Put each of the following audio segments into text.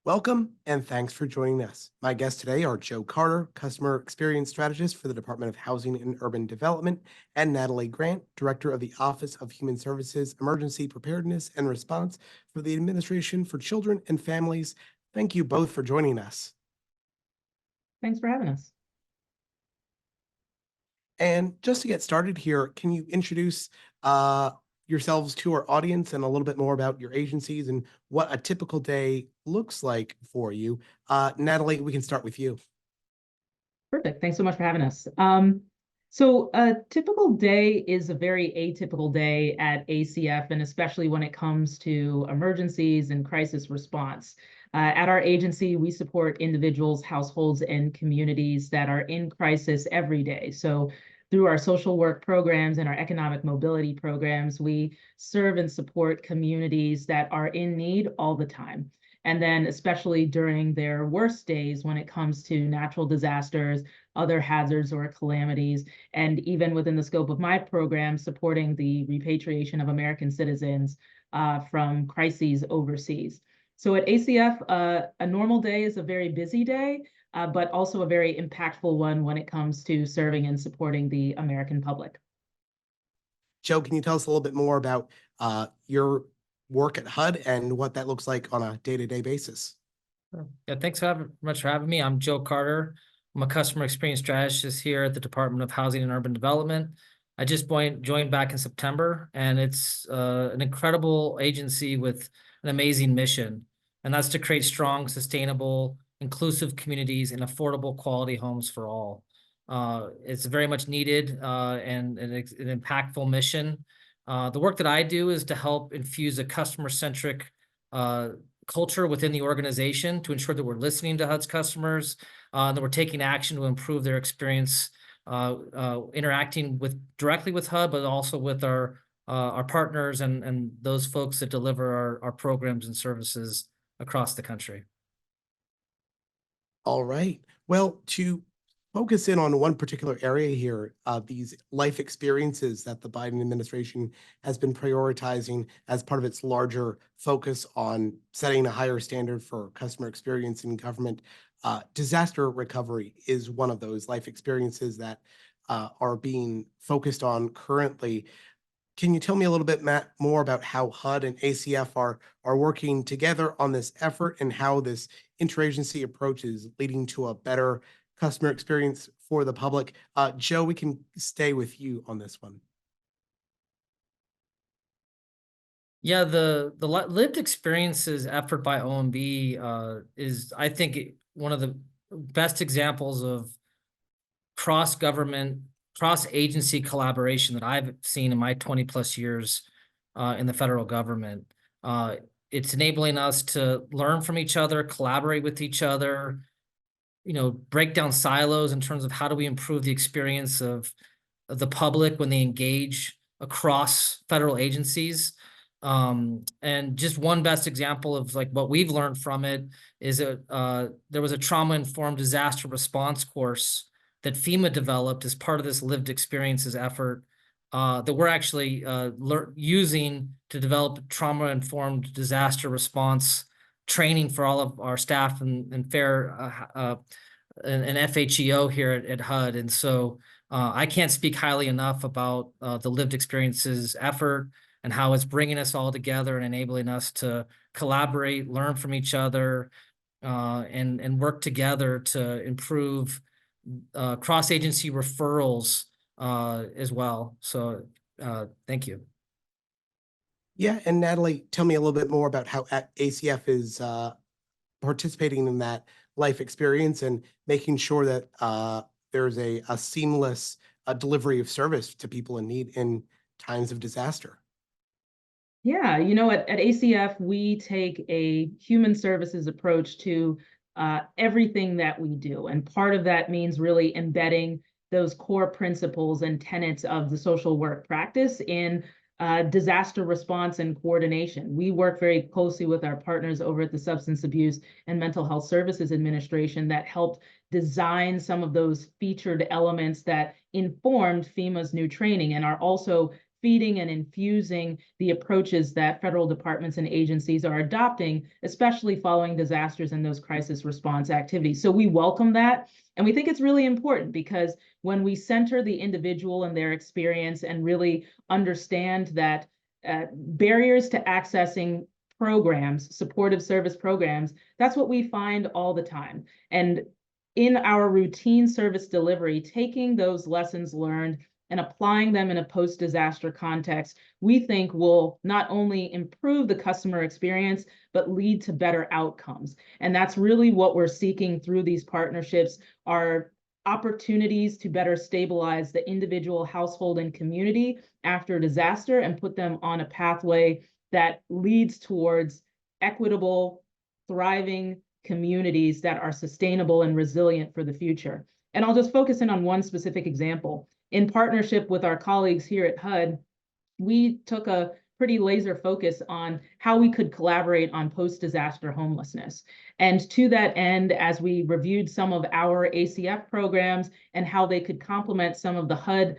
Welcome and thanks for joining us. My guests today are Joe Carter, Customer Experience Strategist for the Department of Housing and Urban Development, and Natalie Grant, Director of the Office of Human Services, Emergency Preparedness and Response for the Administration for Children and Families. Thank you both for joining us. Thanks for having us. And just to get started here, can you introduce yourselves to our audience and a little bit more about your agencies and what a typical day looks like for you? Natalie, we can start with you. Perfect. Thanks so much for having us. So a typical day is a very atypical day at ACF, and especially when it comes to emergencies and crisis response. At our agency, we support individuals, households, and communities that are in crisis every day. So through our social work programs and our economic mobility programs, we serve and support communities that are in need all the time. And then especially during their worst days when it comes to natural disasters, other hazards or calamities, and even within the scope of my program, supporting the repatriation of American citizens from crises overseas. So at ACF, a normal day is a very busy day, but also a very impactful one when it comes to serving and supporting the American public. Joe, can you tell us a little bit more about your work at HUD and what that looks like on a day-to-day basis? Yeah, thanks much for having me. I'm Joe Carter. I'm a customer experience strategist here at the Department of Housing and Urban Development. I just joined back in September, and it's an incredible agency with an amazing mission, and that's to create strong, sustainable, inclusive communities and affordable quality homes for all. It's very much needed and an impactful mission. The work that I do is to help infuse a customer-centric culture within the organization to ensure that we're listening to HUD's customers, that we're taking action to improve their experience, interacting directly with HUD, but also with our partners and those folks that deliver our programs and services across the country. All right. Well, to focus in on one particular area here, these life experiences that the Biden administration has been prioritizing as part of its larger focus on setting a higher standard for customer experience in government. Disaster recovery is one of those life experiences that are being focused on currently. Can you tell me a little bit, Matt, more about how HUD and ACF are working together on this effort and how this interagency approach is leading to a better customer experience for the public? Joe, we can stay with you on this one. Yeah, the lived experiences effort by OMB is, I think, one of the best examples of cross-government, cross-agency collaboration that I've seen in my 20 plus years in the federal government. It's enabling us to learn from each other, collaborate with each other, break down silos in terms of how do we improve the experience of the public when they engage across federal agencies. And just one best example of like what we've learned from it is that there was a trauma-informed disaster response course that FEMA developed as part of this lived experiences effort that we're actually using to develop trauma-informed disaster response training for all of our staff and FAIR and FHEO here at HUD. And so I can't speak highly enough about the lived experiences effort and how it's bringing us all together and enabling us to collaborate, learn from each other, and work together to improve cross-agency referrals as well. So thank you. Yeah, and Natalie, tell me a little bit more about how ACF is participating in that life experience and making sure that there's a seamless delivery of service to people in need in times of disaster. Yeah, at ACF, we take a human services approach to everything that we do. And part of that means really embedding those core principles and tenets of the social work practice in disaster response and coordination. We work very closely with our partners over at the Substance Abuse and Mental Health Services Administration that helped design some of those featured elements that informed FEMA's new training and are also feeding and infusing the approaches that federal departments and agencies are adopting, especially following disasters and those crisis response activities. So we welcome that. And we think it's really important because when we center the individual and their experience and really understand that barriers to accessing programs, supportive service programs, that's what we find all the time. And in our routine service delivery, taking those lessons learned and applying them in a post-disaster context, we think will not only improve the customer experience, but lead to better outcomes. And that's really what we're seeking through these partnerships, are opportunities to better stabilize the individual, household, and community after a disaster and put them on a pathway that leads towards equitable, thriving communities that are sustainable and resilient for the future. And I'll just focus in on one specific example. In partnership with our colleagues here at HUD, we took a pretty laser focus on how we could collaborate on post-disaster homelessness. And to that end, as we reviewed some of our ACF programs and how they could complement some of the HUD,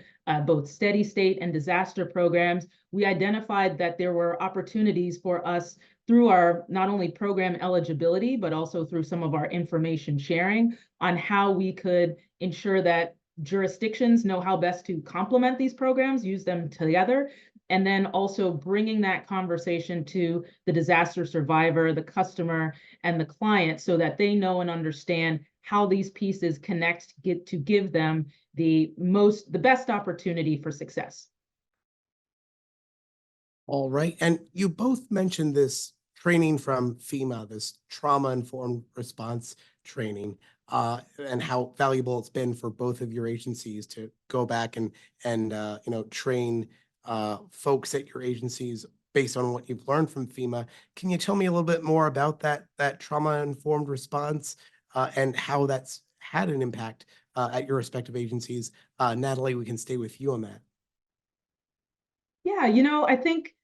both steady state and disaster programs, we identified that there were opportunities for us through our not only program eligibility, but also through some of our information sharing on how we could ensure that jurisdictions know how best to complement these programs, use them together, and then also bringing that conversation to the disaster survivor, the customer, and the client so that they know and understand how these pieces connect to give them the best opportunity for success. All right. And you both mentioned this training from FEMA, this trauma-informed response training, and how valuable it's been for both of your agencies to go back and train folks at your agencies based on what you've learned from FEMA. Can you tell me a little bit more about that trauma-informed response and how that's had an impact at your respective agencies? Natalie, we can stay with you on that. Yeah, I think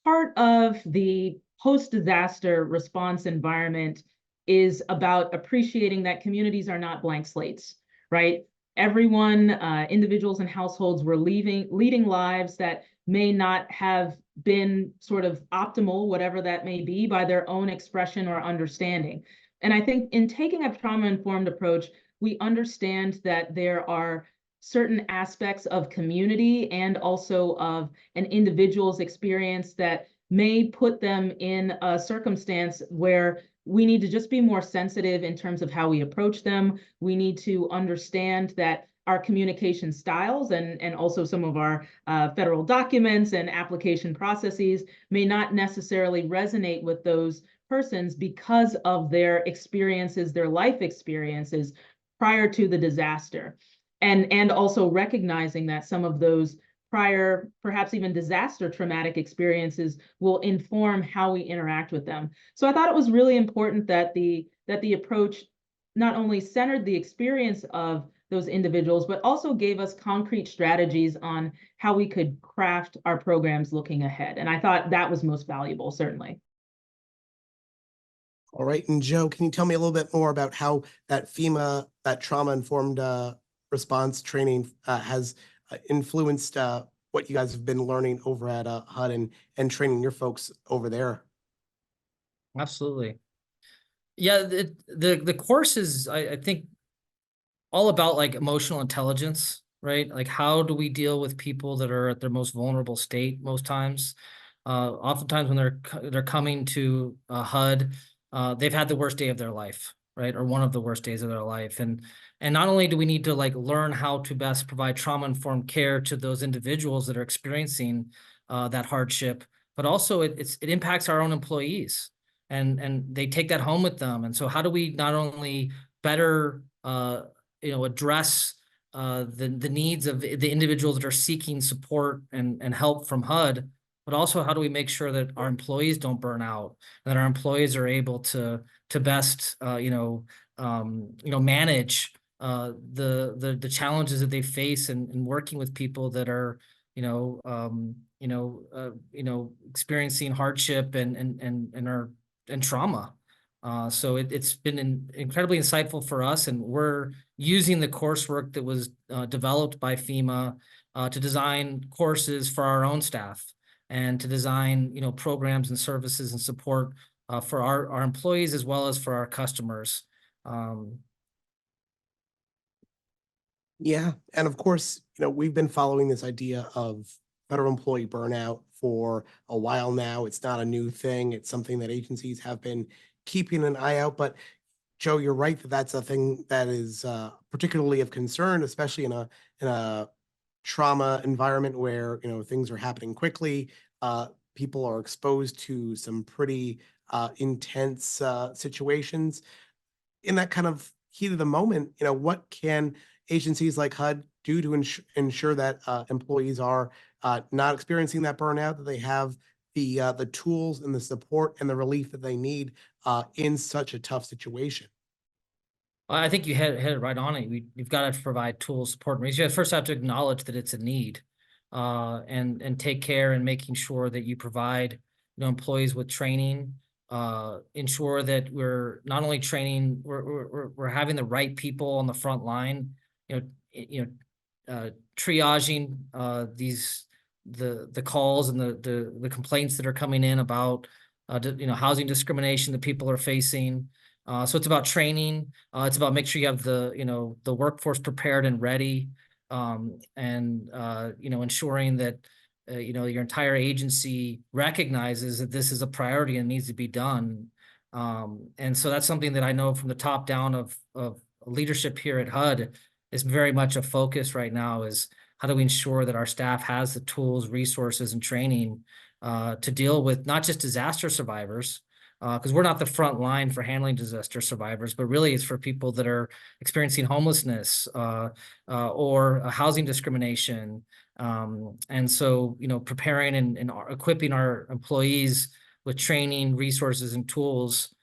part of the post-disaster response environment is about appreciating that communities are not blank slates, right? Everyone, individuals and households were leading lives that may not have been sort of optimal, whatever that may be, by their own expression or understanding. And I think in taking a trauma-informed approach, we understand that there are certain aspects of community and also of an individual's experience that may put them in a circumstance where we need to just be more sensitive in terms of how we approach them. We need to understand that our communication styles and also some of our federal documents and application processes may not necessarily resonate with those persons because of their experiences, their life experiences prior to the disaster. And also recognizing that some of those prior, perhaps even disaster traumatic experiences will inform how we interact with them. So I thought it was really important that the approach not only centered the experience of those individuals, but also gave us concrete strategies on how we could craft our programs looking ahead. And I thought that was most valuable, certainly. All right. And Joe, can you tell me a little bit more about how that FEMA, that trauma-informed response training has influenced what you guys have been learning over at HUD and training your folks over there? Absolutely. Yeah, the course is, I think, all about like emotional intelligence, right? Like how do we deal with people that are at their most vulnerable state most times? Oftentimes when they're coming to HUD, they've had the worst day of their life, right? Or one of the worst days of their life. And not only do we need to like learn how to best provide trauma-informed care to those individuals that are experiencing that hardship, but also it impacts our own employees and they take that home with them. And so how do we not only better address the needs of the individuals that are seeking support and help from HUD, but also how do we make sure that our employees don't burn out, that our employees are able to best manage the challenges that they face in working with people that are experiencing hardship and trauma. So it's been incredibly insightful for us, and we're using the coursework that was developed by FEMA to design courses for our own staff and to design, programs and services and support for our employees as well as for our customers. Yeah, and of course, we've been following this idea of federal employee burnout for a while now. It's not a new thing. It's something that agencies have been keeping an eye out. But Joe, you're right that that's a thing that is particularly of concern, especially in a trauma environment where things are happening quickly. People are exposed to some pretty intense situations. In that kind of heat of the moment, what can agencies like HUD do to ensure that employees are not experiencing that burnout, that they have the tools and the support and the relief that they need in such a tough situation? I think you hit it right on it. You've got to provide tools, support, and you first have to acknowledge that it's a need, and take care in making sure that you provide employees with training, ensure that we're not only training, we're having the right people on the front line, triaging the calls and the complaints that are coming in about housing discrimination that people are facing. So it's about training. It's about make sure you have the workforce prepared and ready, and ensuring that your entire agency recognizes that this is a priority and needs to be done. And so that's something that I know from the top down of leadership here at HUD is very much a focus right now, is how do we ensure that our staff has the tools, resources, and training to deal with not just disaster survivors, because we're not the front line for handling disaster survivors, but really it's for people that are experiencing homelessness or housing discrimination. And so, preparing and equipping our employees with training, resources, and tools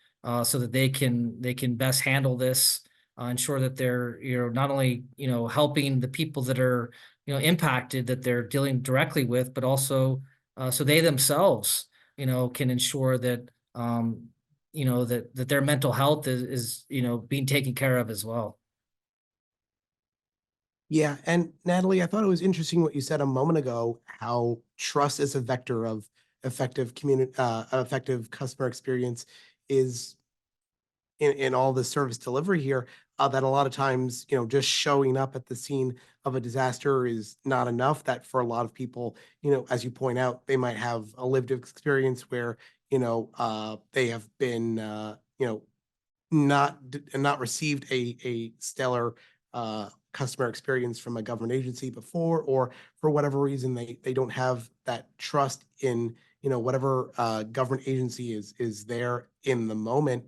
so that they can best handle this, ensure that they're not only helping the people that are impacted that they're dealing directly with, but also so they themselves can ensure that that their mental health is being taken care of as well. Yeah, and Natalie, I thought it was interesting what you said a moment ago, how trust is a vector of effective customer experience is in all the service delivery here, that a lot of times, just showing up at the scene of a disaster is not enough. That for a lot of people, as you point out, they might have a lived experience where, they have been, not received a stellar customer experience from a government agency before, or for whatever reason they don't have that trust in whatever government agency is there in the moment.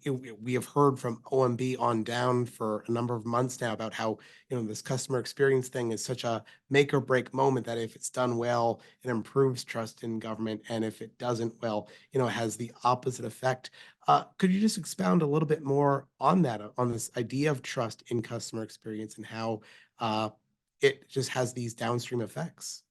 We have heard from OMB on down for a number of months now about how this customer experience thing is such a make or break moment, that if it's done well, it improves trust in government, and if it doesn't, well, it has the opposite effect. Could you just expound a little bit more on that, on this idea of trust in customer experience and how it just has these downstream effects?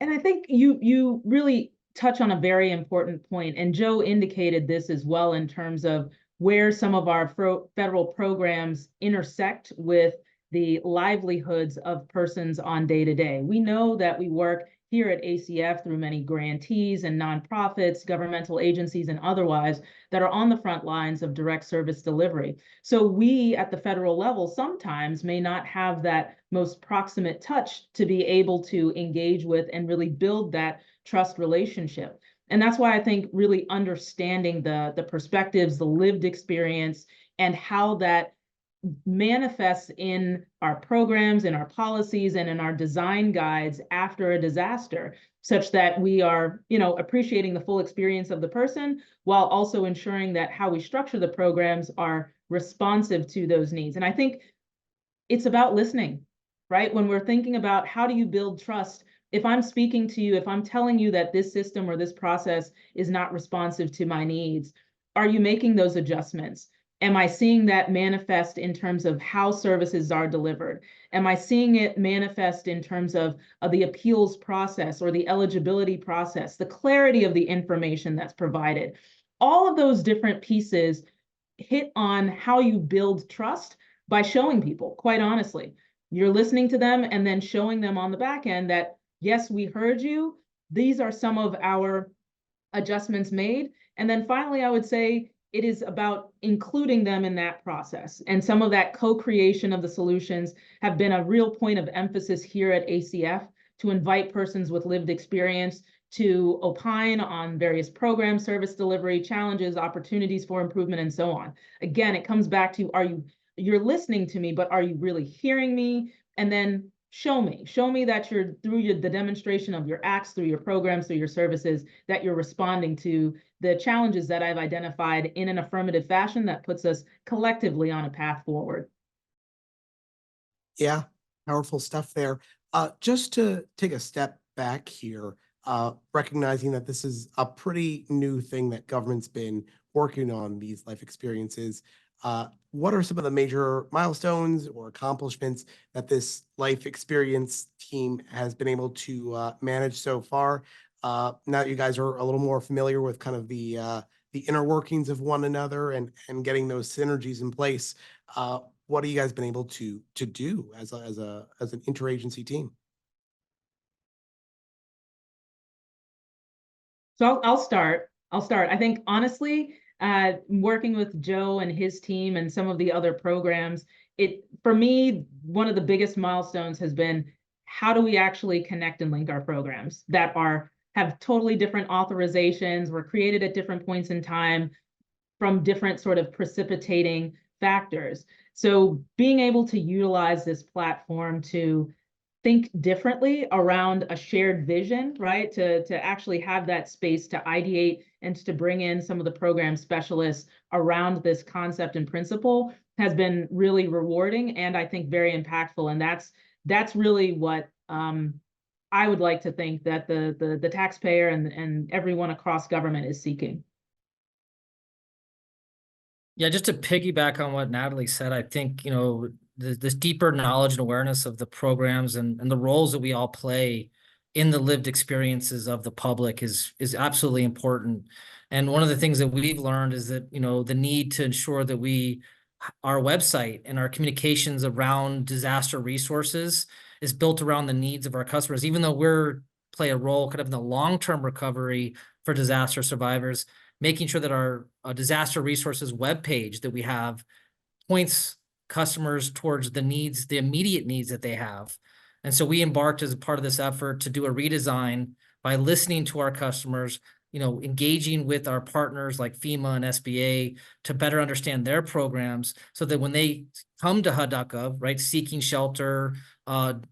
And I think you really touch on a very important point, and Joe indicated this as well in terms of where some of our federal programs intersect with the livelihoods of persons on day to day. We know that we work here at ACF through many grantees and nonprofits, governmental agencies, and otherwise that are on the front lines of direct service delivery. So we at the federal level sometimes may not have that most proximate touch to be able to engage with and really build that trust relationship. And that's why I think really understanding the perspectives, the lived experience, and how that manifests in our programs, in our policies, and in our design guides after a disaster, such that we are, appreciating the full experience of the person while also ensuring that how we structure the programs are responsive to those needs. And I think it's about listening, right? When we're thinking about how do you build trust, if I'm speaking to you, if I'm telling you that this system or this process is not responsive to my needs, are you making those adjustments? Am I seeing that manifest in terms of how services are delivered? Am I seeing it manifest in terms of the appeals process or the eligibility process, the clarity of the information that's provided? All of those different pieces hit on how you build trust by showing people, quite honestly. you're listening to them and then showing them on the back end that, yes, we heard you. These are some of our adjustments made. And then finally, I would say it is about including them in that process. And some of that co-creation of the solutions have been a real point of emphasis here at ACF, to invite persons with lived experience to opine on various programs, service delivery, challenges, opportunities for improvement, and so on. Again, it comes back to, you're listening to me, but are you really hearing me? And then show me that you're, through the demonstration of your acts, through your programs, through your services, that you're responding to the challenges that I've identified in an affirmative fashion that puts us collectively on a path forward. Yeah, powerful stuff there. Just to take a step back here, recognizing that this is a pretty new thing that government's been working on, these life experiences. What are some of the major milestones or accomplishments that this life experience team has been able to manage so far? Now that you guys are a little more familiar with kind of the inner workings of one another and getting those synergies in place, what have you guys been able to do as an interagency team? So I'll start. I think honestly, working with Joe and his team and some of the other programs, for me, one of the biggest milestones has been, how do we actually connect and link our programs that have totally different authorizations, were created at different points in time from different sort of precipitating factors. So being able to utilize this platform to think differently around a shared vision, right? To actually have that space to ideate and to bring in some of the program specialists around this concept and principle has been really rewarding, and I think very impactful. And that's really what I would like to think that the taxpayer and everyone across government is seeking. Yeah, just to piggyback on what Natalie said, I think, this deeper knowledge and awareness of the programs and the roles that we all play in the lived experiences of the public is absolutely important. And one of the things that we've learned is that, the need to ensure that our website and our communications around disaster resources is built around the needs of our customers, even though play a role kind of in the long-term recovery for disaster survivors, making sure that our disaster resources webpage that we have points customers towards the immediate needs that they have. And so we embarked as a part of this effort to do a redesign by listening to our customers, engaging with our partners like FEMA and SBA to better understand their programs, so that when they come to HUD.gov, right, seeking shelter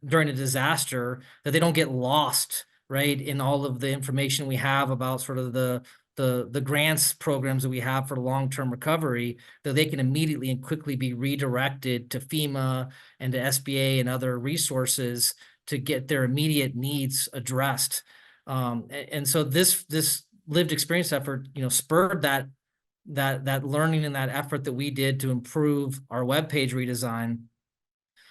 during a disaster, that they don't get lost, right, in all of the information we have about sort of the grants programs that we have for long-term recovery, that they can immediately and quickly be redirected to FEMA and to SBA and other resources to get their immediate needs addressed. And so this lived experience effort, spurred that learning and that effort that we did to improve our webpage redesign.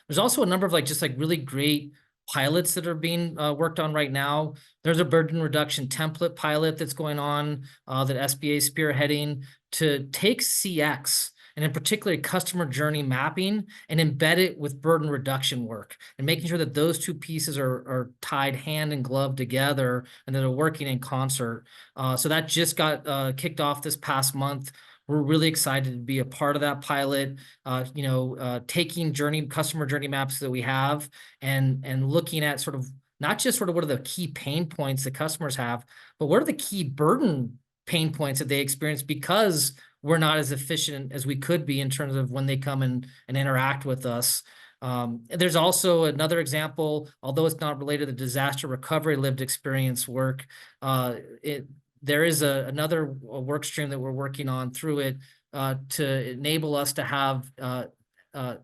There's also a number of really great pilots that are being worked on right now. There's a burden reduction template pilot that's going on that SBA is spearheading to take CX, and in particular customer journey mapping, and embed it with burden reduction work, and making sure that those two pieces are tied hand and glove together and that are working in concert. So that just got kicked off this past month. We're really excited to be a part of that pilot, taking customer journey maps that we have and looking at sort of not just sort of what are the key pain points that customers have, but what are the key burden pain points that they experience because we're not as efficient as we could be in terms of when they come and interact with us. There's also another example, although it's not related to disaster recovery lived experience work, there is another work stream that we're working on through it to enable us to have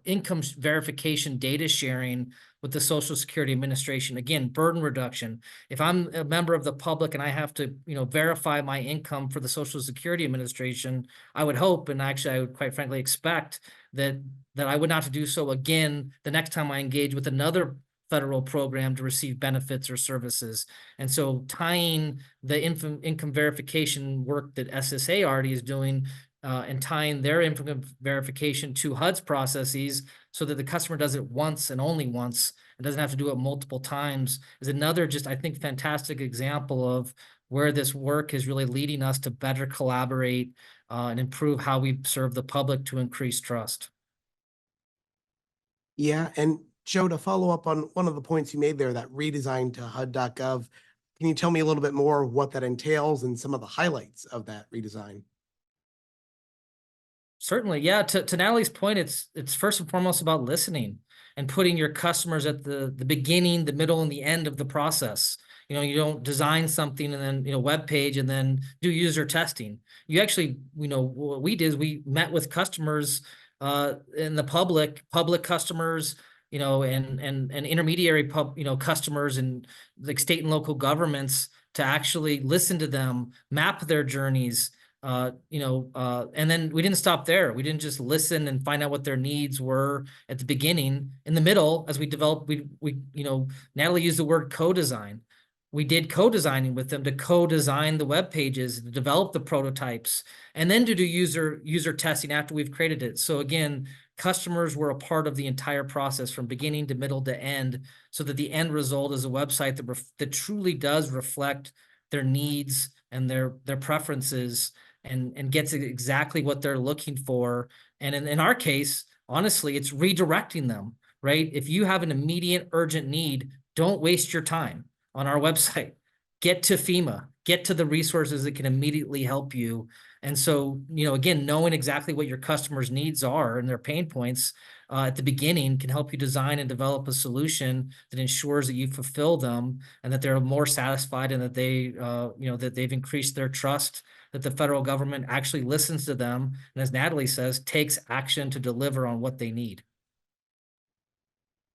income verification data sharing with the Social Security Administration. Again, burden reduction. If I'm a member of the public and I have to, verify my income for the Social Security Administration, I would hope, and actually I would quite frankly expect that I would not have to do so again the next time I engage with another federal program to receive benefits or services. And so tying the income verification work that SSA already is doing and tying their income verification to HUD's processes so that the customer does it once and only once and doesn't have to do it multiple times is another just, I think, fantastic example of where this work is really leading us to better collaborate and improve how we serve the public to increase trust. Yeah, and Joe, to follow up on one of the points you made there, that redesign to HUD.gov, can you tell me a little bit more of what that entails and some of the highlights of that redesign? Certainly, yeah. To Natalie's point, it's first and foremost about listening and putting your customers at the beginning, the middle, and the end of the process. You don't design something and then web page and then do user testing. You actually, what we did is we met with customers in the public customers, and intermediary customers and like state and local governments to actually listen to them, map their journeys. And then we didn't stop there. We didn't just listen and find out what their needs were at the beginning. In the middle, as we developed, Natalie used the word co-design. We did co-designing with them to co-design the web pages, to develop the prototypes, and then to do user testing after we've created it. So again, customers were a part of the entire process from beginning to middle to end, so that the end result is a website that truly does reflect their needs and their preferences and gets exactly what they're looking for. And in our case, honestly, it's redirecting them, right? If you have an immediate urgent need, don't waste your time on our website. Get to FEMA, get to the resources that can immediately help you. And so, again, knowing exactly what your customers' needs are and their pain points at the beginning can help you design and develop a solution that ensures that you fulfill them and that they're more satisfied and that that they've increased their trust, that the federal government actually listens to them, and as Natalie says, takes action to deliver on what they need.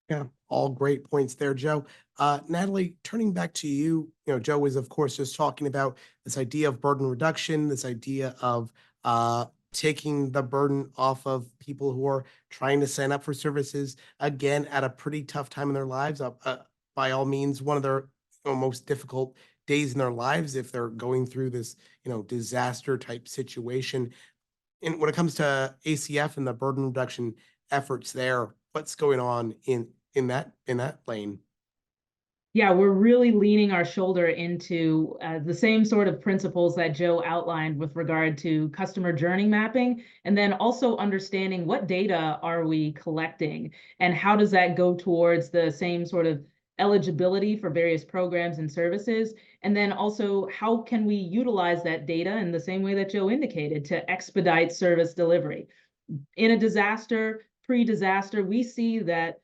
Yeah, all great points there, Joe. Natalie, turning back to you, Joe was, of course, just talking about this idea of burden reduction, this idea of taking the burden off of people who are trying to sign up for services, again, at a pretty tough time in their lives. By all means, one of their most difficult days in their lives if they're going through this, disaster type situation. And when it comes to ACF and the burden reduction efforts there, what's going on in that lane? Yeah, we're really leaning our shoulder into the same sort of principles that Joe outlined with regard to customer journey mapping, and then also understanding what data are we collecting and how does that go towards the same sort of eligibility for various programs and services. And then also, how can we utilize that data in the same way that Joe indicated to expedite service delivery? In a disaster, pre-disaster, we see that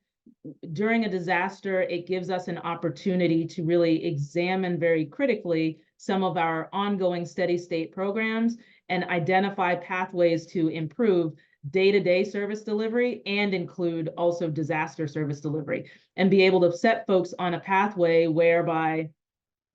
during a disaster, it gives us an opportunity to really examine very critically some of our ongoing steady state programs and identify pathways to improve day-to-day service delivery and include also disaster service delivery, and be able to set folks on a pathway whereby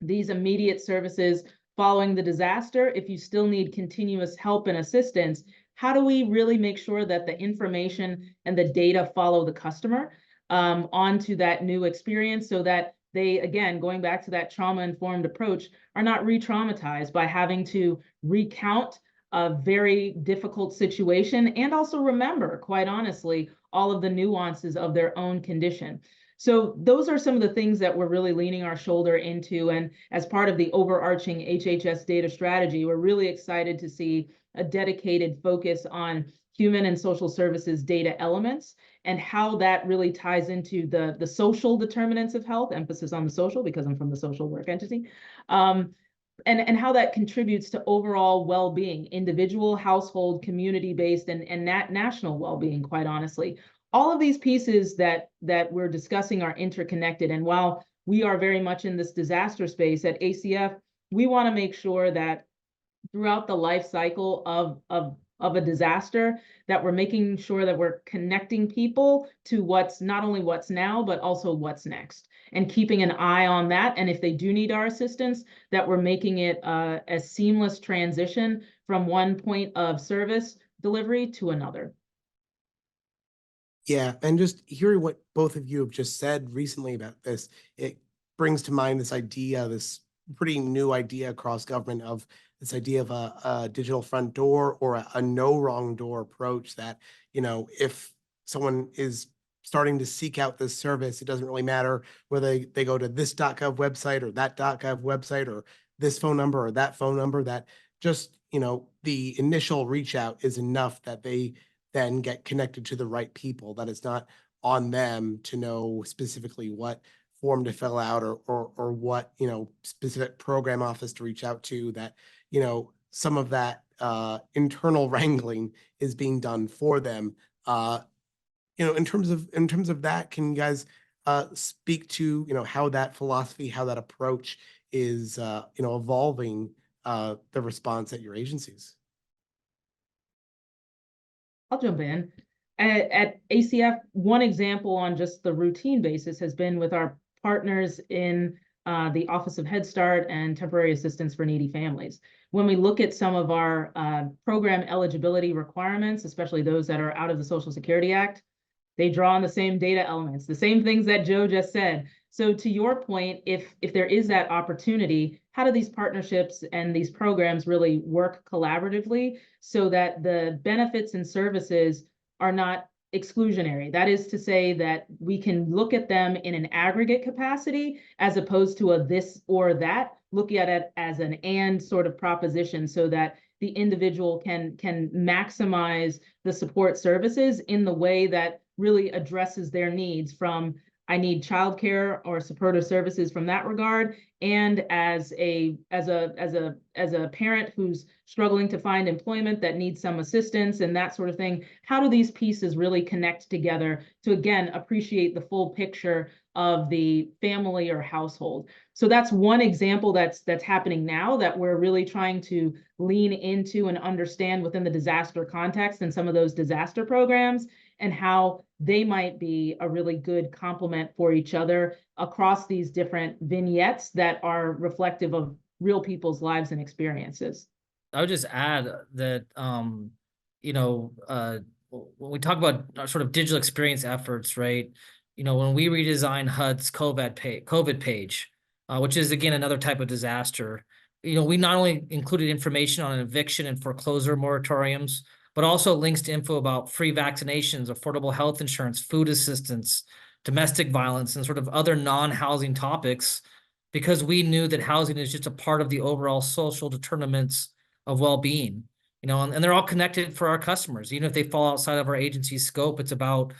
these immediate services following the disaster, if you still need continuous help and assistance, how do we really make sure that the information and the data follow the customer onto that new experience so that they, again, going back to that trauma-informed approach, are not re-traumatized by having to recount a very difficult situation and also remember, quite honestly, all of the nuances of their own condition. So those are some of the things that we're really leaning our shoulder into. And as part of the overarching HHS data strategy, we're really excited to see a dedicated focus on human and social services data elements and how that really ties into the social determinants of health, emphasis on the social because I'm from the social work entity, and how that contributes to overall well-being, individual, household, community-based, and national well-being, quite honestly. All of these pieces that we're discussing are interconnected. And while we are very much in this disaster space at ACF, we want to make sure that throughout the life cycle of a disaster, that we're making sure that we're connecting people to what's not only what's now, but also what's next, and keeping an eye on that. And if they do need our assistance, that we're making it a seamless transition from one point of service delivery to another. Yeah, and just hearing what both of you have just said recently about this, it brings to mind this idea, this pretty new idea across government of this idea of a digital front door or a no wrong door approach that, if someone is starting to seek out this service, it doesn't really matter whether they go to this .gov website or that .gov website or this phone number or that phone number, that just, the initial reach out is enough that they then get connected to the right people, that it's not on them to know specifically what form to fill out or what, specific program office to reach out to, that, some of that internal wrangling is being done for them. In terms of that, can you guys speak to, how that philosophy, how that approach is, evolving the response at your agencies? I'll jump in. At ACF, one example on just the routine basis has been with our partners in the Office of Head Start and Temporary Assistance for Needy Families. When we look at some of our program eligibility requirements, especially those that are out of the Social Security Act, they draw on the same data elements, the same things that Joe just said. So to your point, if there is that opportunity, how do these partnerships and these programs really work collaboratively so that the benefits and services are not exclusionary? That is to say that we can look at them in an aggregate capacity as opposed to a this or that, looking at it as an and sort of proposition so that the individual can maximize the support services in the way that really addresses their needs, from I need childcare or supportive services from that regard, and as a parent who's struggling to find employment that needs some assistance and that sort of thing. How do these pieces really connect together to, again, appreciate the full picture of the family or household? So that's one example that's happening now that we're really trying to lean into and understand within the disaster context and some of those disaster programs, and how they might be a really good complement for each other across these different vignettes that are reflective of real people's lives and experiences. I would just add that, when we talk about our sort of digital experience efforts, right? When we redesigned HUD's COVID page, which is again another type of disaster, we not only included information on eviction and foreclosure moratoriums, but also links to info about free vaccinations, affordable health insurance, food assistance, domestic violence, and sort of other non-housing topics, because we knew that housing is just a part of the overall social determinants of well-being, and they're all connected for our customers. Even if they fall outside of our agency's scope, it's about,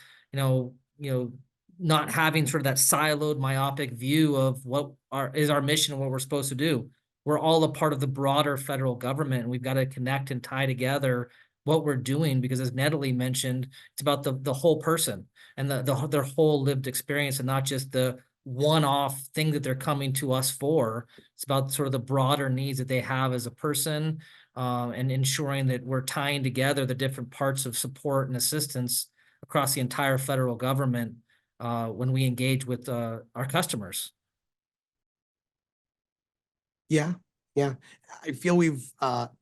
not having sort of that siloed, myopic view of what is our mission and what we're supposed to do. We're all a part of the broader federal government, and we've got to connect and tie together what we're doing, because as Natalie mentioned, it's about the whole person and their whole lived experience, and not just the one-off thing that they're coming to us for. It's about sort of the broader needs that they have as a person, and ensuring that we're tying together the different parts of support and assistance across the entire federal government when we engage with our customers. Yeah, yeah. I feel we've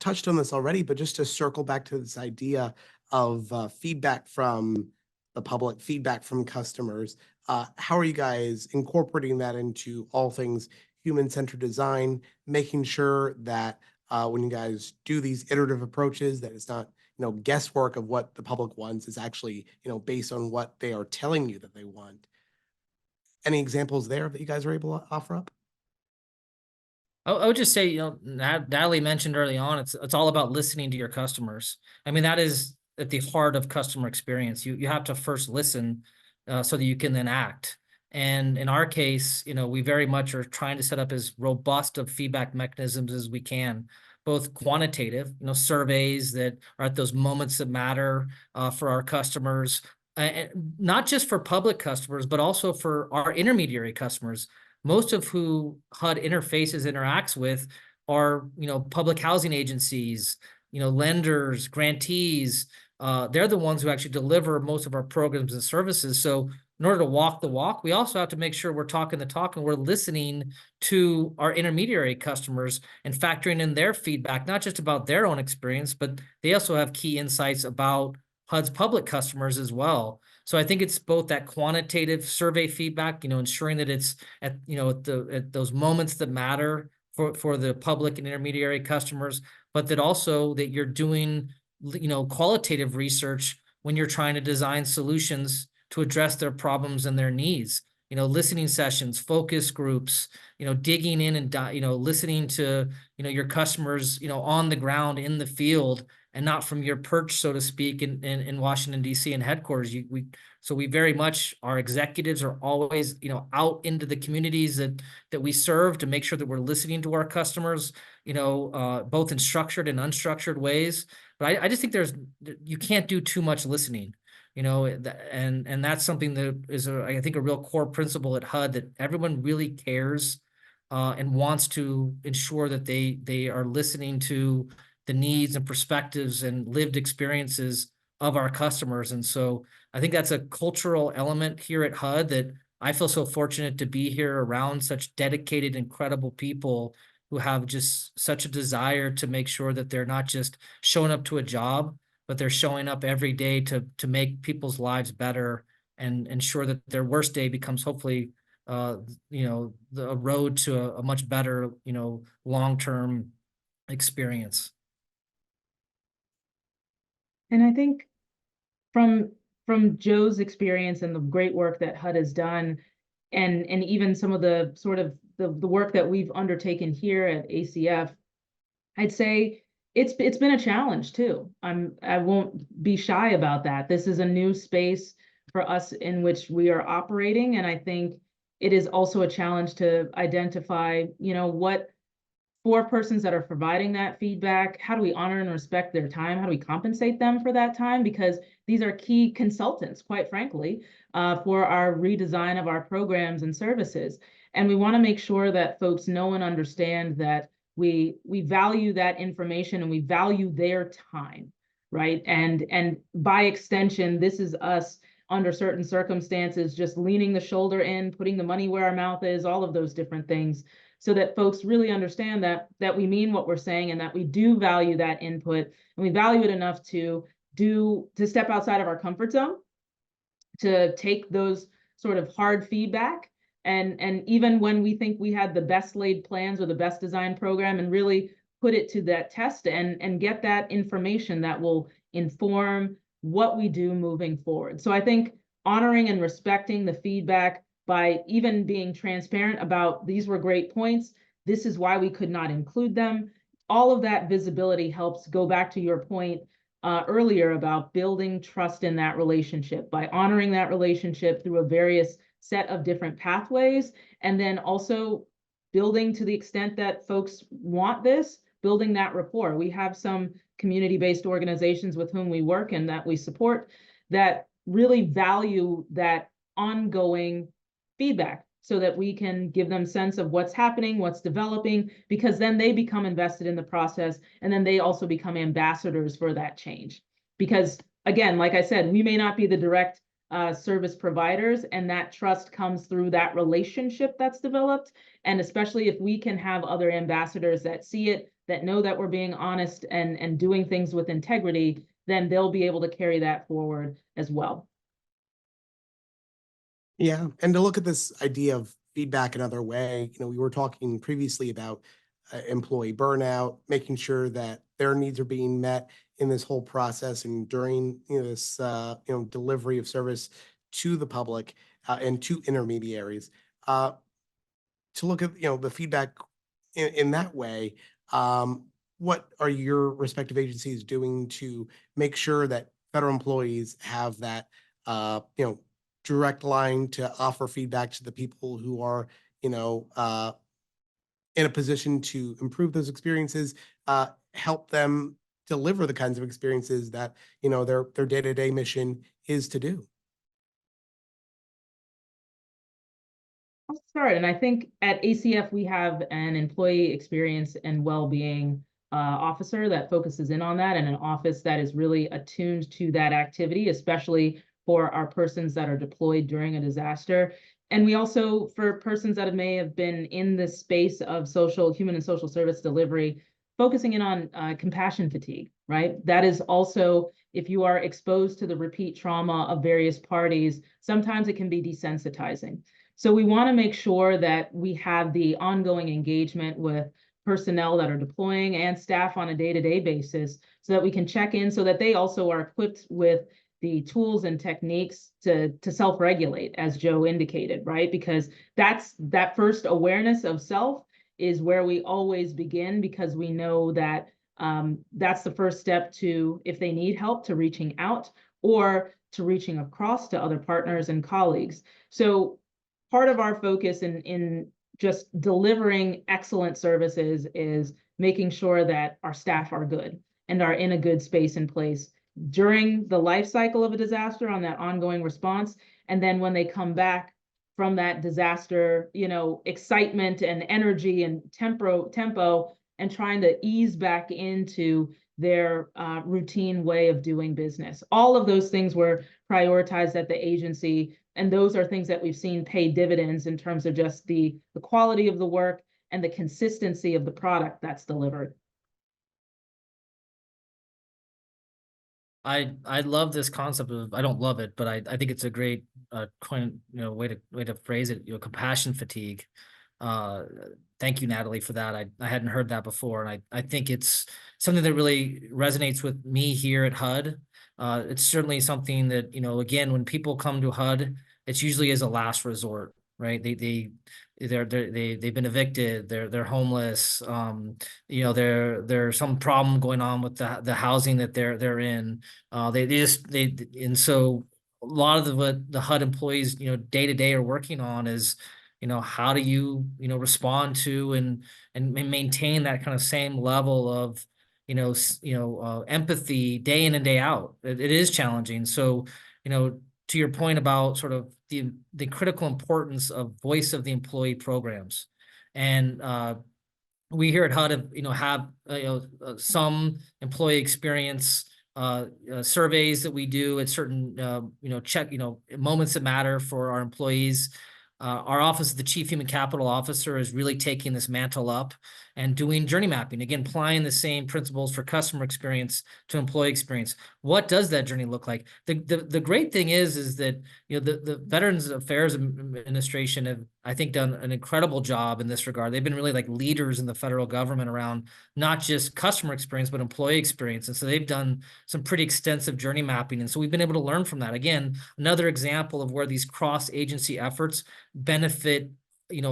touched on this already, but just to circle back to this idea of feedback from the public, feedback from customers, how are you guys incorporating that into all things human-centered design, making sure that when you guys do these iterative approaches, that it's not, guesswork of what the public wants, is actually, based on what they are telling you that they want? Any examples there that you guys are able to offer up? I would just say, Natalie mentioned early on, it's all about listening to your customers. I mean, that is at the heart of customer experience. You have to first listen so that you can then act. And in our case, we very much are trying to set up as robust of feedback mechanisms as we can, both quantitative, surveys that are at those moments that matter for our customers, not just for public customers, but also for our intermediary customers, most of who HUD interacts with are, public housing agencies, lenders, grantees. They're the ones who actually deliver most of our programs and services. So in order to walk the walk, we also have to make sure we're talking the talk and we're listening to our intermediary customers and factoring in their feedback, not just about their own experience, but they also have key insights about HUD's public customers as well. So I think it's both that quantitative survey feedback, ensuring that it's at those moments that matter for the public and intermediary customers, but that also that you're doing, qualitative research when you're trying to design solutions to address their problems and their needs. Listening sessions, focus groups, digging in and, listening to, your customers, on the ground in the field and not from your perch, so to speak, in Washington, D.C. and headquarters. So we very much, our executives are always, out into the communities that we serve to make sure that we're listening to our customers, both in structured and unstructured ways. But I just think you can't do too much listening, and that's something that is, I think, a real core principle at HUD, that everyone really cares and wants to ensure that they are listening to the needs and perspectives and lived experiences of our customers. And so I think that's a cultural element here at HUD that I feel so fortunate to be here around such dedicated, incredible people who have just such a desire to make sure that they're not just showing up to a job, but they're showing up every day to make people's lives better and ensure that their worst day becomes hopefully, the road to a much better, long-term experience. And I think from Joe's experience and the great work that HUD has done, and even some of the sort of the work that we've undertaken here at ACF, I'd say it's been a challenge too. I won't be shy about that. This is a new space for us in which we are operating, and I think it is also a challenge to identify, what, for persons that are providing that feedback, how do we honor and respect their time? How do we compensate them for that time? Because these are key consultants, quite frankly, for our redesign of our programs and services. And we want to make sure that folks know and understand that we value that information and we value their time, right? And by extension, this is us under certain circumstances, just leaning the shoulder in, putting the money where our mouth is, all of those different things, so that folks really understand that we mean what we're saying and that we do value that input, and we value it enough to step outside of our comfort zone, to take those sort of hard feedback, and even when we think we had the best laid plans or the best designed program, and really put it to that test and get that information that will inform what we do moving forward. So I think honoring and respecting the feedback by even being transparent about, these were great points, this is why we could not include them. All of that visibility helps go back to your point earlier about building trust in that relationship, by honoring that relationship through a various set of different pathways, and then also building, to the extent that folks want this, building that rapport. We have some community-based organizations with whom we work and that we support that really value that ongoing feedback, so that we can give them sense of what's happening, what's developing, because then they become invested in the process, and then they also become ambassadors for that change. Because again, like I said, we may not be the direct service providers, and that trust comes through that relationship that's developed. And especially if we can have other ambassadors that see it, that know that we're being honest and doing things with integrity, then they'll be able to carry that forward as well. Yeah, and to look at this idea of feedback another way, we were talking previously about employee burnout, making sure that their needs are being met in this whole process and during this delivery of service to the public and to intermediaries. To look at the feedback in that way, what are your respective agencies doing to make sure that federal employees have that direct line to offer feedback to the people who are in a position to improve those experiences, help them deliver the kinds of experiences that their day-to-day mission is to do? I'll start, and I think at ACF we have an employee experience and well-being officer that focuses in on that, and an office that is really attuned to that activity, especially for our persons that are deployed during a disaster. And we also, for persons that may have been in this space of human and social service delivery, focusing in on compassion fatigue, right? That is also, if you are exposed to the repeat trauma of various parties, sometimes it can be desensitizing. So we want to make sure that we have the ongoing engagement with personnel that are deploying and staff on a day-to-day basis so that we can check in so that they also are equipped with the tools and techniques to self-regulate, as Joe indicated, right? Because that first awareness of self is where we always begin, because we know that that's the first step to, if they need help, to reaching out or to reaching across to other partners and colleagues. So part of our focus in just delivering excellent services is making sure that our staff are good and are in a good space and place during the life cycle of a disaster on that ongoing response. And then when they come back from that disaster, excitement and energy and tempo, and trying to ease back into their routine way of doing business. All of those things were prioritized at the agency, and those are things that we've seen pay dividends in terms of just the quality of the work and the consistency of the product that's delivered. I love this concept of, I don't love it, but I think it's a great way to phrase it, compassion fatigue. Thank you, Natalie, for that. I hadn't heard that before, and I think it's something that really resonates with me here at HUD. It's certainly something that, again, when people come to HUD, it's usually as a last resort, right? They've been evicted, they're homeless, there's some problem going on with the housing that they're in. And so a lot of what the HUD employees, day to day are working on is, how do you, respond to and maintain that kind of same level of, empathy day in and day out. It is challenging. So, to your point about sort of the critical importance of voice of the employee programs, and we here at HUD have some employee experience surveys that we do at certain moments that matter for our employees. Our Office of the Chief Human Capital Officer is really taking this mantle up and doing journey mapping, again, applying the same principles for customer experience to employee experience. What does that journey look like? The great thing is that the Veterans Affairs Administration have, I think, done an incredible job in this regard. They've been really like leaders in the federal government around not just customer experience, but employee experience. And so they've done some pretty extensive journey mapping. And so we've been able to learn from that. Again, another example of where these cross-agency efforts benefit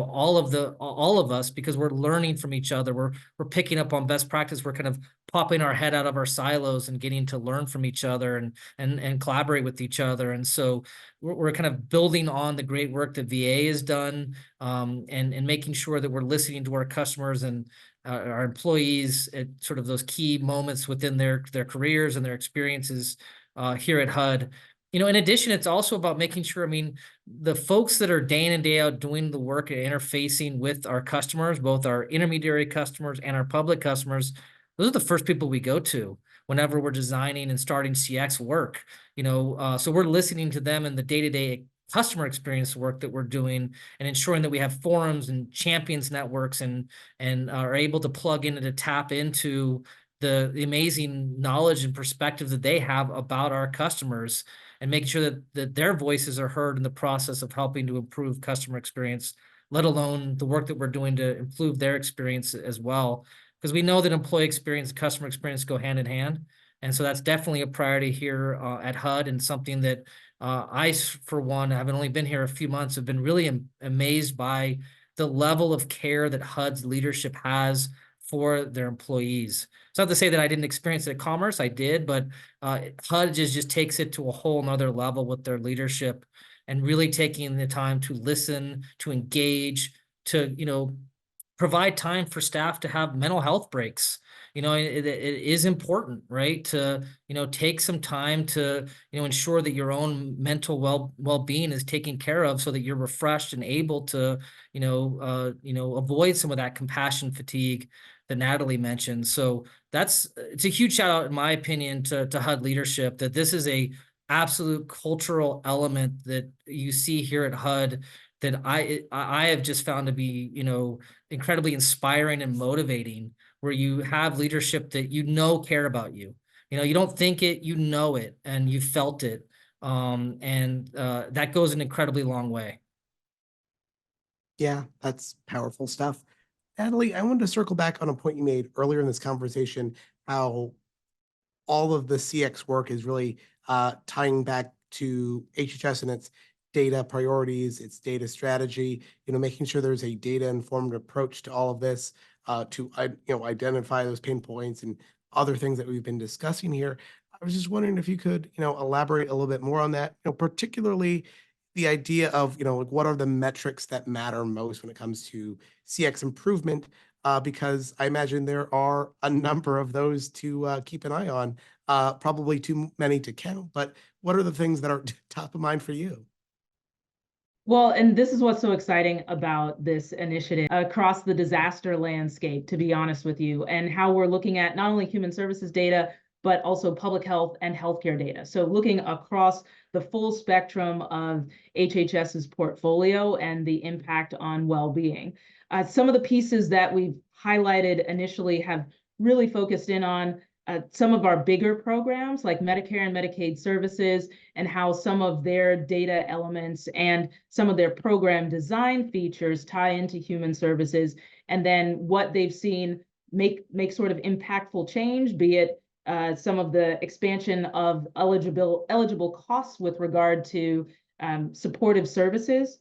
all of us, because we're learning from each other. We're picking up on best practice. We're kind of popping our head out of our silos and getting to learn from each other and collaborate with each other. And so we're kind of building on the great work that VA has done, and making sure that we're listening to our customers and our employees at sort of those key moments within their careers and their experiences here at HUD. In addition, it's also about making sure, the folks that are day in and day out doing the work and interfacing with our customers, both our intermediary customers and our public customers, those are the first people we go to whenever we're designing and starting CX work. So we're listening to them in the day-to-day customer experience work that we're doing, and ensuring that we have forums and champions networks and are able to plug in and to tap into the amazing knowledge and perspective that they have about our customers, and making sure that their voices are heard in the process of helping to improve customer experience, let alone the work that we're doing to improve their experience as well. Because we know that employee experience and customer experience go hand in hand. And so that's definitely a priority here at HUD, and something that I, for one, having only been here a few months, have been really amazed by the level of care that HUD's leadership has for their employees. It's not to say that I didn't experience it at Commerce, I did, but HUD just takes it to a whole nother level with their leadership, and really taking the time to listen, to engage, to, provide time for staff to have mental health breaks. It is important, right? To, take some time to, ensure that your own mental well-being is taken care of, so that you're refreshed and able to, avoid some of that compassion fatigue that Natalie mentioned. So it's a huge shout out, in my opinion, to HUD leadership, that this is a absolute cultural element that you see here at HUD that I have just found to be, incredibly inspiring and motivating, where you have leadership that care about you. You don't think it, it, and you felt it. And that goes an incredibly long way. Yeah, that's powerful stuff. Natalie, I wanted to circle back on a point you made earlier in this conversation, how all of the CX work is really tying back to HHS and its data priorities, its data strategy, making sure there's a data-informed approach to all of this to identify those pain points and other things that we've been discussing here. I was just wondering if you could, elaborate a little bit more on that, particularly the idea of, like what are the metrics that matter most when it comes to CX improvement, because I imagine there are a number of those to keep an eye on, probably too many to count, but what are the things that are top of mind for you? Well, and this is what's so exciting about this initiative across the disaster landscape, to be honest with you, and how we're looking at not only human services data, but also public health and healthcare data. So looking across the full spectrum of HHS's portfolio and the impact on well-being. Some of the pieces that we've highlighted initially have really focused in on some of our bigger programs like Medicare and Medicaid services, and how some of their data elements and some of their program design features tie into human services, and then what they've seen make sort of impactful change, be it some of the expansion of eligible costs with regard to supportive services.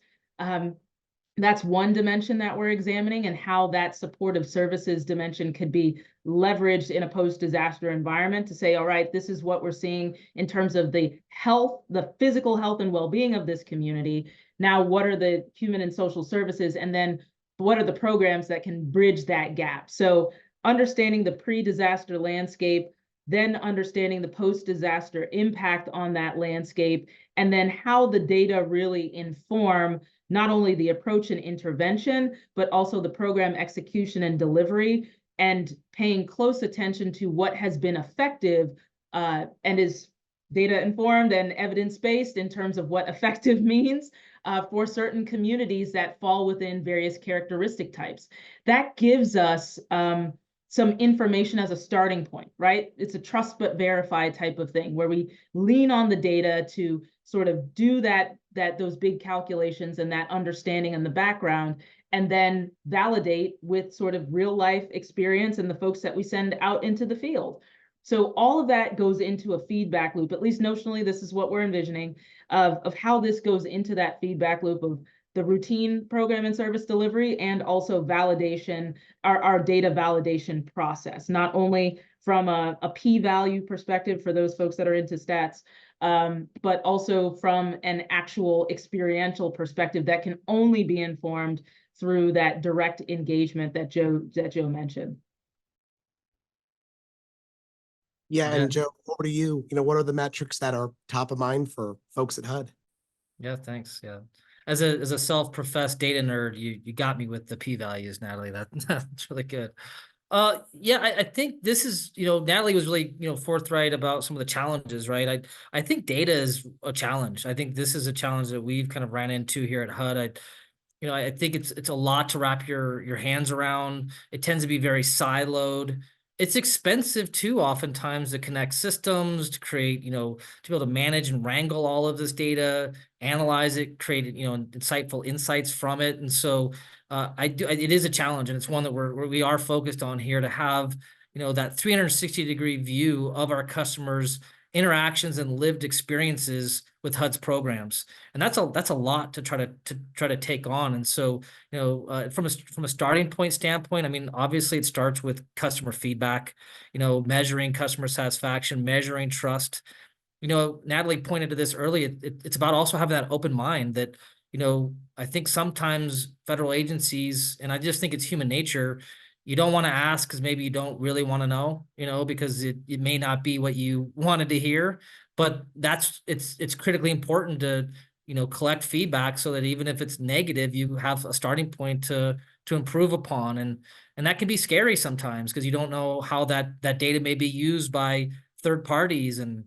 That's one dimension that we're examining, and how that supportive services dimension could be leveraged in a post-disaster environment to say, all right, this is what we're seeing in terms of the health, the physical health and well-being of this community. Now, what are the human and social services? And then what are the programs that can bridge that gap? So understanding the pre-disaster landscape, then understanding the post-disaster impact on that landscape, and then how the data really inform not only the approach and intervention, but also the program execution and delivery, and paying close attention to what has been effective and is data informed and evidence-based in terms of what effective means for certain communities that fall within various characteristic types. That gives us some information as a starting point, right? It's a trust but verify type of thing where we lean on the data to sort of do those big calculations and that understanding in the background, and then validate with sort of real life experience and the folks that we send out into the field. So all of that goes into a feedback loop. At least notionally, this is what we're envisioning of how this goes into that feedback loop of the routine program and service delivery, and also validation, our data validation process, not only from a p-value perspective for those folks that are into stats, but also from an actual experiential perspective that can only be informed through that direct engagement that Joe mentioned. Yeah, Yeah. and Joe, over to you. What are the metrics that are top of mind for folks at HUD? Yeah, thanks. Yeah. As a self-professed data nerd, you got me with the p-values, Natalie. That's really good. Yeah, I think this is, Natalie was really, forthright about some of the challenges, right? I think data is a challenge. I think this is a challenge that we've kind of ran into here at HUD. I think it's a lot to wrap your hands around. It tends to be very siloed. It's expensive too, oftentimes, to connect systems, to create, to be able to manage and wrangle all of this data, analyze it, create, insightful insights from it. And so it is a challenge, and it's one that we are focused on here to have, that 360-degree view of our customers' interactions and lived experiences with HUD's programs. And that's a lot to try to take on. And so, from a starting point standpoint, I mean, obviously it starts with customer feedback, measuring customer satisfaction, measuring trust. Natalie pointed to this earlier. It's about also having that open mind that, I think sometimes federal agencies, and I just think it's human nature, you don't want to ask because maybe you don't really want to know, because it may not be what you wanted to hear. But it's critically important to, collect feedback so that even if it's negative, you have a starting point to improve upon. And that can be scary sometimes because you don't know how that data may be used by third parties and,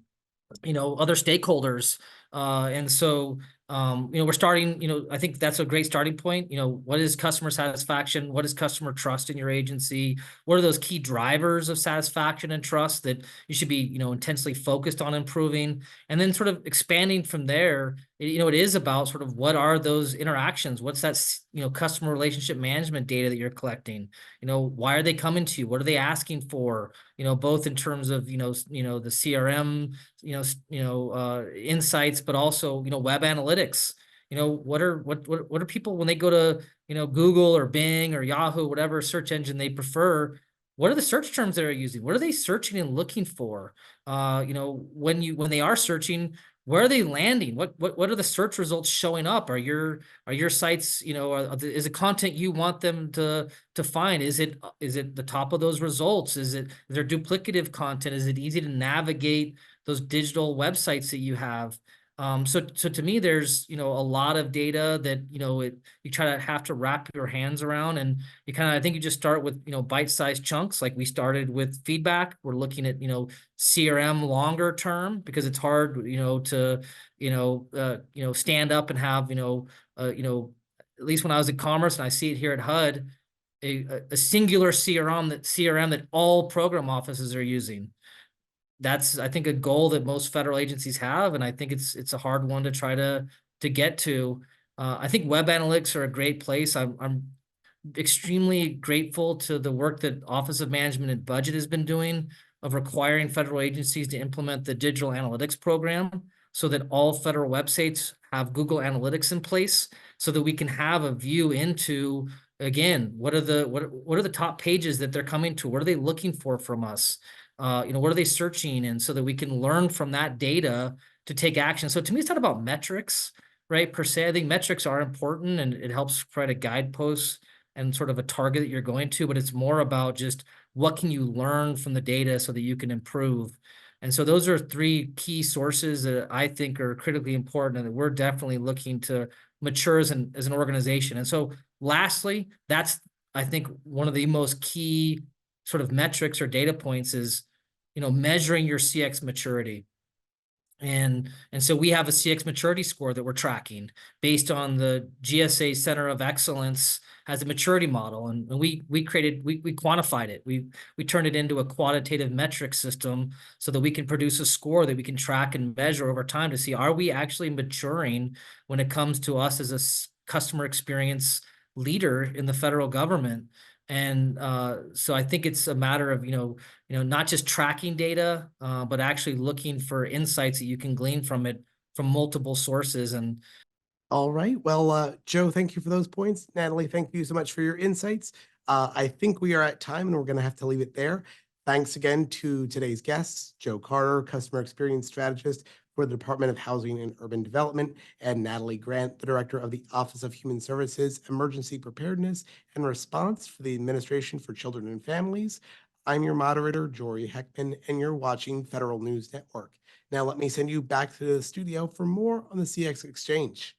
other stakeholders. And so, we're starting, I think that's a great starting point. What is customer satisfaction? What is customer trust in your agency? What are those key drivers of satisfaction and trust that you should be, intensely focused on improving? And then sort of expanding from there it is about sort of what are those interactions? What's that, customer relationship management data that you're collecting? Why are they coming to you? What are they asking for? Both in terms of, the CRM, insights, but also, web analytics. What are people when they go to, Google or Bing or Yahoo, whatever search engine they prefer? What are the search terms they're using? What are they searching and looking for? When they are searching, where are they landing? What are the search results showing up? Are your sites, is the content you want them to find? Is it the top of those results? Is there duplicative content? Is it easy to navigate those digital websites that you have? So to me, there's, a lot of data that, you try to have to wrap your hands around, and I think you just start with, bite-sized chunks. Like we started with feedback. We're looking at, CRM longer term, because it's hard, to, stand up and have, at least when I was in commerce, and I see it here at HUD, a singular CRM that all program offices are using. That's, I think, a goal that most federal agencies have, and I think it's a hard one to try to get to. I think web analytics are a great place. I'm extremely grateful to the work that Office of Management and Budget has been doing of requiring federal agencies to implement the digital analytics program, so that all federal websites have Google Analytics in place, so that we can have a view into, again, what are the top pages that they're coming to? What are they looking for from us? What are they searching? And so that we can learn from that data to take action. So to me, it's not about metrics, right, per se. I think metrics are important, and it helps provide a guidepost and sort of a target that you're going to, but it's more about just what can you learn from the data so that you can improve. And so those are three key sources that I think are critically important, and that we're definitely looking to mature as an organization. And so lastly, that's, I think, one of the most key sort of metrics or data points is, measuring your CX maturity. And so we have a CX maturity score that we're tracking based on the GSA Center of Excellence as a maturity model. And we quantified it. We turned it into a quantitative metric system so that we can produce a score that we can track and measure over time to see, are we actually maturing when it comes to us as a customer experience leader in the federal government. And so I think it's a matter of, not just tracking data, but actually looking for insights that you can glean from it from multiple sources. And All right. Well, Joe, thank you for those points. Natalie, thank you so much for your insights. I think we are at time, and we're going to have to leave it there. Thanks again to today's guests, Joe Carter, Customer Experience Strategist for the Department of Housing and Urban Development, and Natalie Grant, the Director of the Office of Human Services, Emergency Preparedness and Response for the Administration for Children and Families. I'm your moderator, Jory Heckman, and you're watching Federal News Network. Now let me send you back to the studio for more on the CX Exchange.